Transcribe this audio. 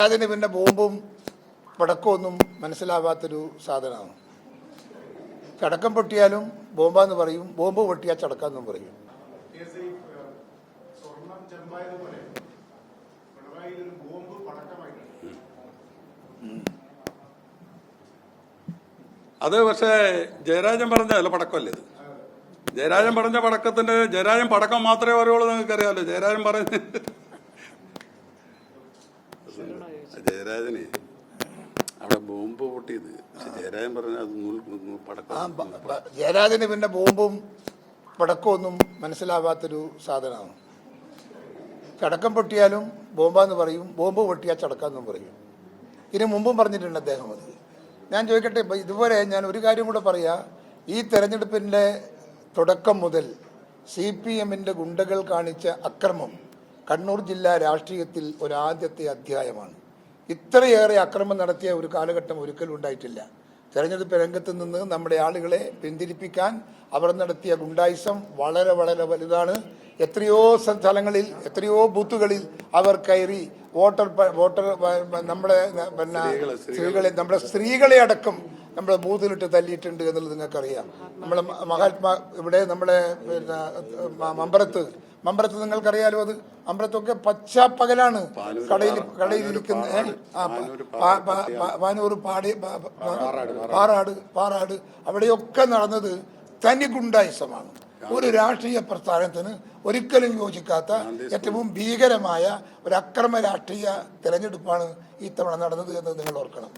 അതിന് പിന്നെ ബോംബും പടക്കമൊന്നും മനസ്സിലാവാത്തൊരു സാധനമാണ്. ചടക്കം പൊട്ടിയാലും ബോംബാന്ന് പറയും, ബോംബ് പൊട്ടിയാൽ ചടക്കാന്നും പറയും. അത് പക്ഷേ ജയരാജൻ പറഞ്ഞല്ല പടക്കമല്ലേ ഇത്. ജയരാജൻ പറഞ്ഞ പടക്കത്തിന്റെ ജയരാജൻ പടക്കം മാത്രമേ പറയുള്ളൂ. നിങ്ങൾക്കറിയാമല്ലോ ജയരാജൻ പറഞ്ഞ ജയരാജന് അവിടെ ബോംബ് പൊട്ടിയത്. ജയരാജൻ പറഞ്ഞ പടക്കം. ജയരാജന് പിന്നെ ബോംബും പടക്കമൊന്നും മനസ്സിലാവാത്തൊരു സാധനമാണ്. ചടക്കം പൊട്ടിയാലും ബോംബാന്ന് പറയും, ബോംബ് പൊട്ടിയാൽ ചടക്കാന്നും പറയും. ഇതിനു മുമ്പും പറഞ്ഞിട്ടുണ്ട് അദ്ദേഹം. അത് ഞാൻ ചോദിക്കട്ടെ, ഇതുപോലെ ഞാൻ ഒരു കാര്യം കൂടെ പറയാം. ഈ തെരഞ്ഞെടുപ്പിൻ്റെ തുടക്കം മുതൽ CPM-ന്റെ ഗുണ്ടകൾ കാണിച്ച അക്രമം കണ്ണൂർ ജില്ലാ രാഷ്ട്രീയത്തിൽ ഒരാദ്യത്തെ അധ്യായമാണ്. ഇത്രയേറെ അക്രമം നടത്തിയ ഒരു കാലഘട്ടം ഒരിക്കലും ഉണ്ടായിട്ടില്ല. തെരഞ്ഞെടുപ്പ് രംഗത്ത് നിന്ന് നമ്മുടെ ആളുകളെ പിന്തിരിപ്പിക്കാൻ അവർ നടത്തിയ ഗുണ്ടായിസം വളരെ വളരെ വലുതാണ്. എത്രയോ സ്ഥലങ്ങളിൽ, എത്രയോ ബൂത്തുകളിൽ അവർ കയറി വോട്ടർ നമ്മുടെ സ്ത്രീകളെ, നമ്മുടെ സ്ത്രീകളെ അടക്കം നമ്മുടെ ബൂത്തിലിട്ട് തല്ലിയിട്ടുണ്ട് എന്നുള്ളത് നിങ്ങൾക്കറിയാം. നമ്മളെ മഹാത്മാ ഇവിടെ നമ്മുടെ മമ്പറത്ത് നിങ്ങൾക്കറിയാലോ. അത് മമ്പറത്തൊക്കെ പകലാണ് കടയിലിരിക്കുന്ന പാനൂർ പാറാട് അവിടെയൊക്കെ നടന്നത് തനി ഗുണ്ടായിസമാണ്. ഒരു രാഷ്ട്രീയ പ്രസ്ഥാനത്തിന് ഒരിക്കലും യോജിക്കാത്ത ഏറ്റവും ഭീകരമായ ഒരു അക്രമ രാഷ്ട്രീയ തെരഞ്ഞെടുപ്പാണ് ഇത്തവണ നടന്നത് എന്ന് നിങ്ങൾ ഓർക്കണം.